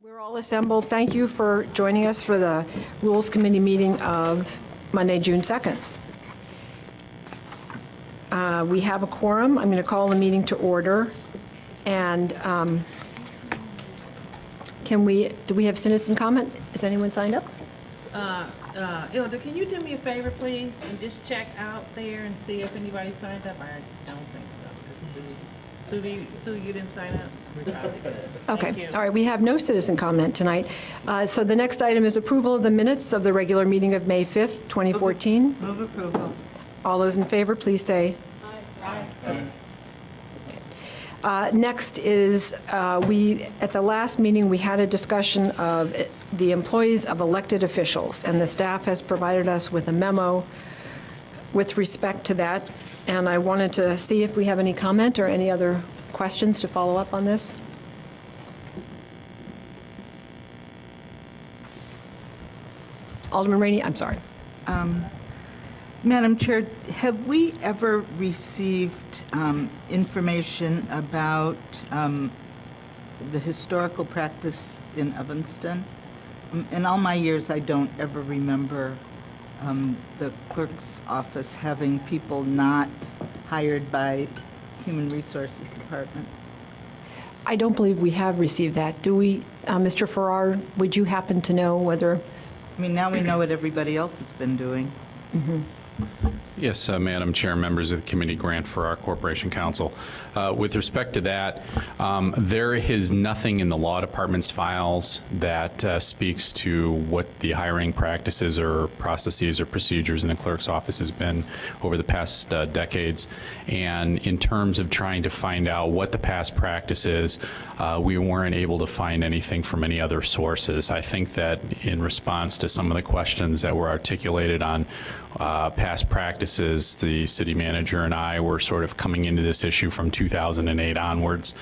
We're all assembled. Thank you for joining us for the Rules Committee meeting of Monday, June 2nd. We have a quorum. I'm going to call the meeting to order. And do we have citizen comment? Is anyone signed up? Ilda, can you do me a favor, please, and just check out there and see if anybody signed up? I don't think so. Sue, you didn't sign up? Okay, all right, we have no citizen comment tonight. So the next item is approval of the minutes of the regular meeting of May 5th, 2014. Move approval. All those in favor, please say. Next is, at the last meeting, we had a discussion of the employees of elected officials, and the staff has provided us with a memo with respect to that, and I wanted to see if we have any comment or any other questions to follow up on this. Alderman Rainey, I'm sorry. Madam Chair, have we ever received information about the historical practice in Evanston? In all my years, I don't ever remember the clerk's office having people not hired by Human Resources Department. I don't believe we have received that. Do we, Mr. Farrar, would you happen to know whether? I mean, now we know what everybody else has been doing. Mm-hmm. Yes, Madam Chair, members of the committee, Grant for our Corporation Counsel. With respect to that, there is nothing in the law department's files that speaks to what the hiring practices or processes or procedures in the clerk's office has been over the past decades. And in terms of trying to find out what the past practice is, we weren't able to find anything from any other sources. I think that in response to some of the questions that were articulated on past practices, the city manager and I were sort of coming into this issue from 2008 onwards.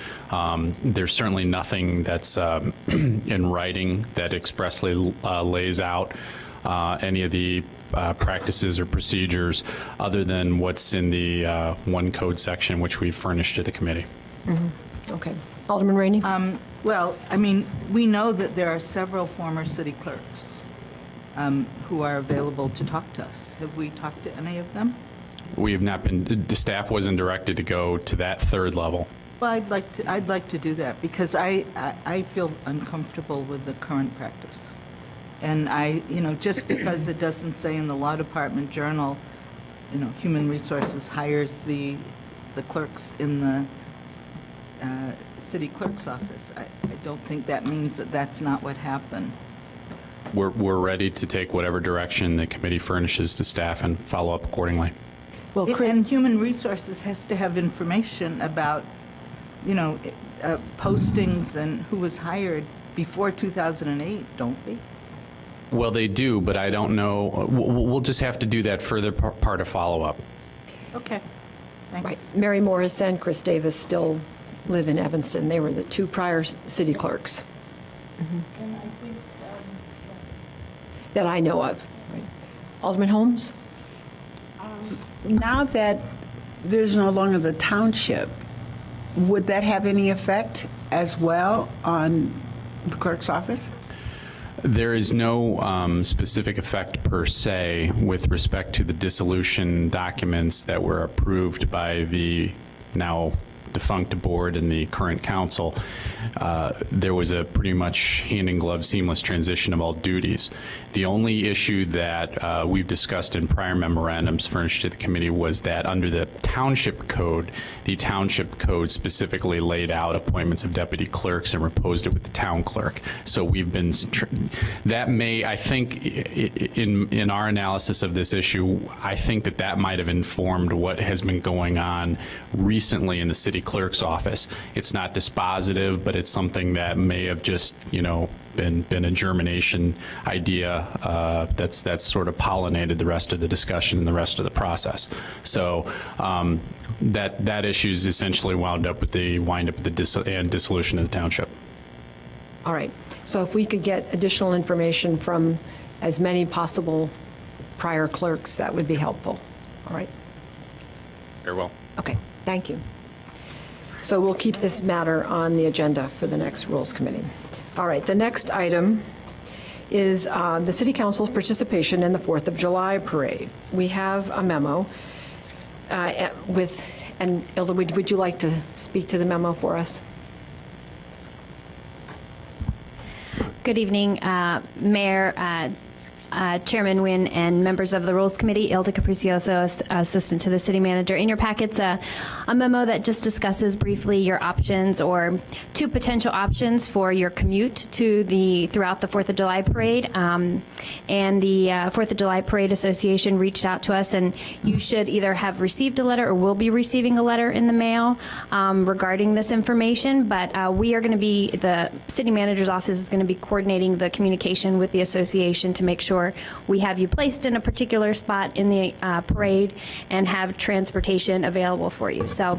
There's certainly nothing that's in writing that expressly lays out any of the practices or procedures other than what's in the one code section which we furnished to the committee. Mm-hmm. Okay. Alderman Rainey? Well, I mean, we know that there are several former city clerks who are available to talk to us. Have we talked to any of them? We have not been, the staff wasn't directed to go to that third level. Well, I'd like to do that because I feel uncomfortable with the current practice. And just because it doesn't say in the law department journal, Human Resources hires the clerks in the city clerk's office. I don't think that means that that's not what happened. We're ready to take whatever direction the committee furnishes to staff and follow up accordingly. Well, And Human Resources has to have information about, postings and who was hired before 2008, don't we? Well, they do, but I don't know. We'll just have to do that further part of follow-up. Okay, thanks. Right. Mary Morris and Chris Davis still live in Evanston. They were the two prior city clerks. Mm-hmm. That I know of. Right. Alderman Holmes? Now that there's no longer the township, would that have any effect as well on the clerk's office? There is no specific effect per se with respect to the dissolution documents that were approved by the now defunct board and the current council. There was a pretty much hand-in-glove seamless transition of all duties. The only issue that we've discussed in prior memorandums furnished to the committee was that under the township code specifically laid out appointments of deputy clerks and reposed it with the town clerk. So we've been, that may, I think, in our analysis of this issue, I think that might have informed what has been going on recently in the city clerk's office. It's not dispositive, but it's something that may have just, been a germination idea that's sort of pollinated the rest of the discussion and the rest of the process. So that issue is essentially wound up with the dissolution of the township. All right. So if we could get additional information from as many possible prior clerks, that would be helpful. All right. Very well. Okay. Thank you. So we'll keep this matter on the agenda for the next Rules Committee. All right, the next item is the City Council's participation in the 4th of July parade. We have a memo with, and Ilda, would you like to speak to the memo for us? Good evening, Mayor, Chairman Nguyen, and members of the Rules Committee. Ilda Capricioso, Assistant to the City Manager. In your packets, a memo that just discusses briefly your options or 2 potential options for your commute to throughout the 4th of July parade. And the 4th of July Parade Association reached out to us, and you should either have received a letter or will be receiving a letter in the mail regarding this information. But we are going to be, the City Manager's office is going to be coordinating the communication with the association to make sure we have you placed in a particular spot in the parade and have transportation available for you. So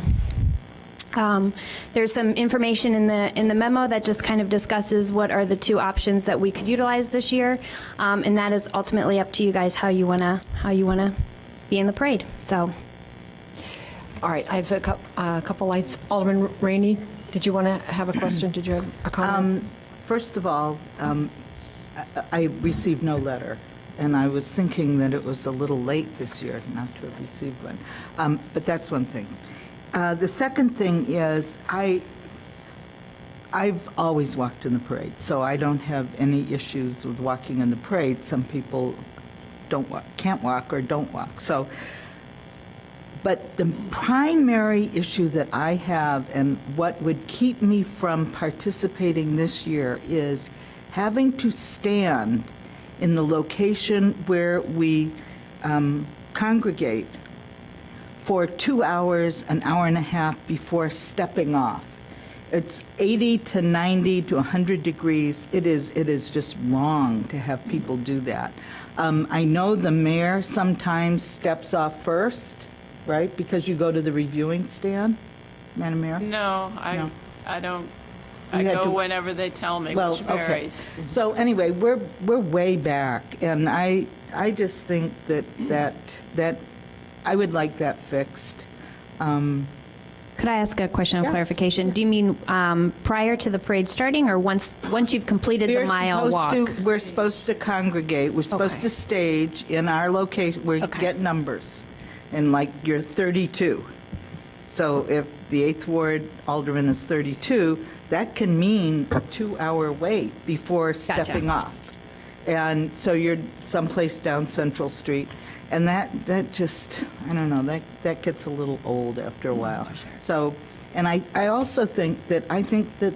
there's some information in the memo that just kind of discusses what are the 2 options that we could utilize this year, and that is ultimately up to you guys how you wanna be in the parade. So. All right, I have a couple lights. Alderman Rainey, did you want to have a question? Did you have a comment? First of all, I received no letter, and I was thinking that it was a little late this year not to have received one. But that's one thing. The second thing is I've always walked in the parade, so I don't have any issues with walking in the parade. Some people can't walk or don't walk. So, but the primary issue that I have and what would keep me from participating this year is having to stand in the location where we congregate for 2 hours, an hour and a half before stepping off. It's 80 to 90 to 100 degrees. It is just wrong to have people do that. I know the mayor sometimes steps off first, right? Because you go to the reviewing stand, Madam Mayor? No, No. I don't. You I had go to- whenever they tell me, Well, which varies. okay. So anyway, we're way back, and I just think that I would like that fixed. Could I ask a question of Yeah. clarification? Do you mean prior to the parade starting, or once you've completed the mile walk? We're supposed to congregate. We're supposed Okay. to stage in our location. We Okay. get numbers, and like you're 32. So if the 8th Ward alderman is 32, that can mean a 2-hour wait before stepping off. And so you're someplace down Central Street. And that just, I don't know, that gets a little old after a while. So, and I also think that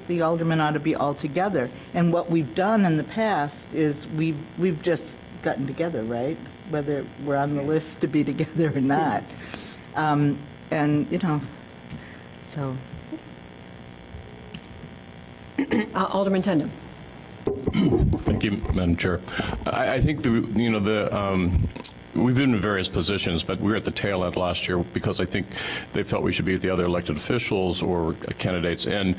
the aldermen ought to be all together. And what we've done in the past is we've just gotten together, right? Whether we're on the list to be together or not. And, so. Alderman Tandem. Thank you, Madam Chair. I think we've been in various positions, but we were at the tail end last year because I think they felt we should be with the other elected officials or candidates, and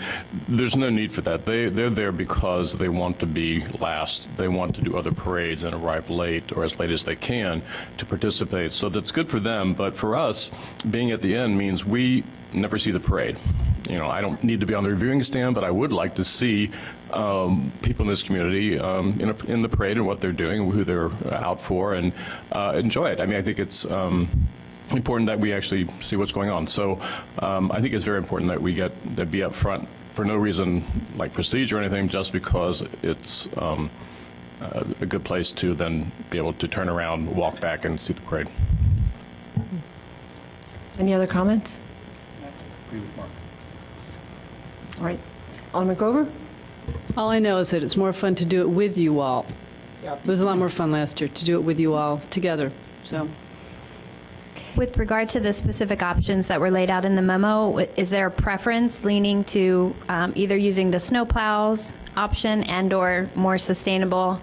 there's no need for that. They're there because they want to be last. They want to do other parades and arrive late or as late as they can to participate. So that's good for them, but for us, being at the end means we never see the parade. I don't need to be on the reviewing stand, but I would like to see people in this community in the parade and what they're doing, who they're out for, and enjoy it. I mean, I think it's important that we actually see what's going on. So I think it's very important that we be up front for no reason like prestige or anything, just because it's a good place to then be able to turn around, walk back, and see the parade. Any other comments? All right. Alderman Grover? All I know is that it's more fun to do it with you all. It was a lot more fun last year to do it with you all together, so. With regard to the specific options that were laid out in the memo, is there a preference leaning to either using the snowplows option and/or more sustainable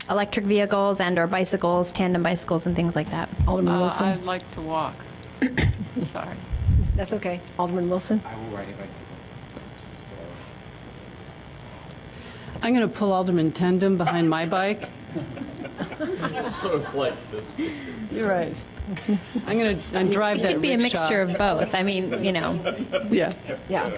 electric vehicles and/or bicycles, tandem bicycles, and things like that? Alderman Wilson? I'd like to walk. Sorry. That's okay. Alderman Wilson? I'm going to pull Alderman Tandem behind my bike. Sort of like this. You're right. I'm going to drive It that could be a rickshaw. mixture of both. I mean, Yeah. Yeah.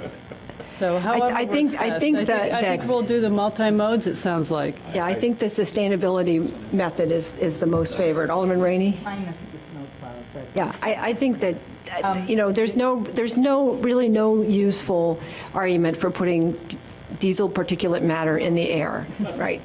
So however I works think best. that I think we'll do the multi-modes, it sounds like. Yeah, I think the sustainability method is the most favored. Alderman Rainey? Minus the snow plows. Yeah, I think that, there's really no useful argument for putting diesel particulate matter in the air, right,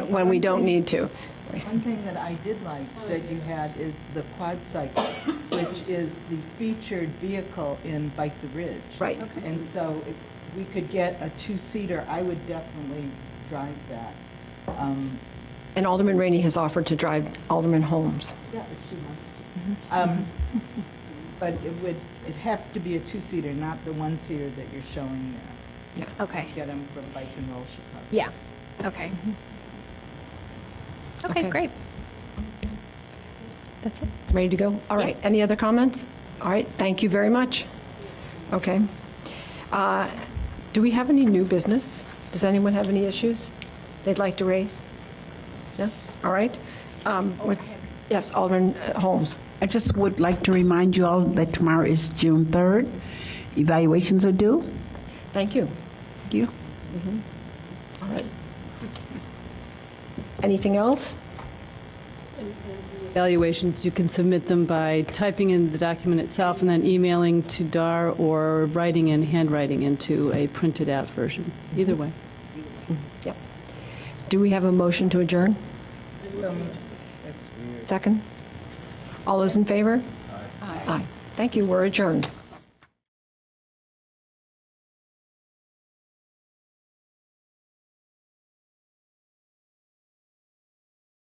when we don't need to. One thing that I did like that you had is the quad cycle, which is the featured vehicle in Bike the Ridge. Right. And so if we could get a two-seater, I would definitely drive that. And Alderman Rainey has offered to drive Alderman Holmes. Yeah, if she wants to. But it'd have to be a two-seater, not the one-seater that you're showing there. Okay. Get them for Bike and Roll Chicago. Yeah. Okay. Okay, great. That's it. Ready to go? All right, any other comments? All right, thank you very much. Okay. Do we have any new business? Does anyone have any issues they'd like to raise? No? All right. Yes, Alderman Holmes. I just would like to remind you all that tomorrow is June 3rd. Evaluations are due. Thank you. Thank you. All right. Anything else? Evaluations, you can submit them by typing in the document itself and then emailing to DAR or writing in, handwriting into a printed out version. Either way. Yep. Do we have a motion to adjourn? Second? All those in favor? Aye. Thank you, we're adjourned.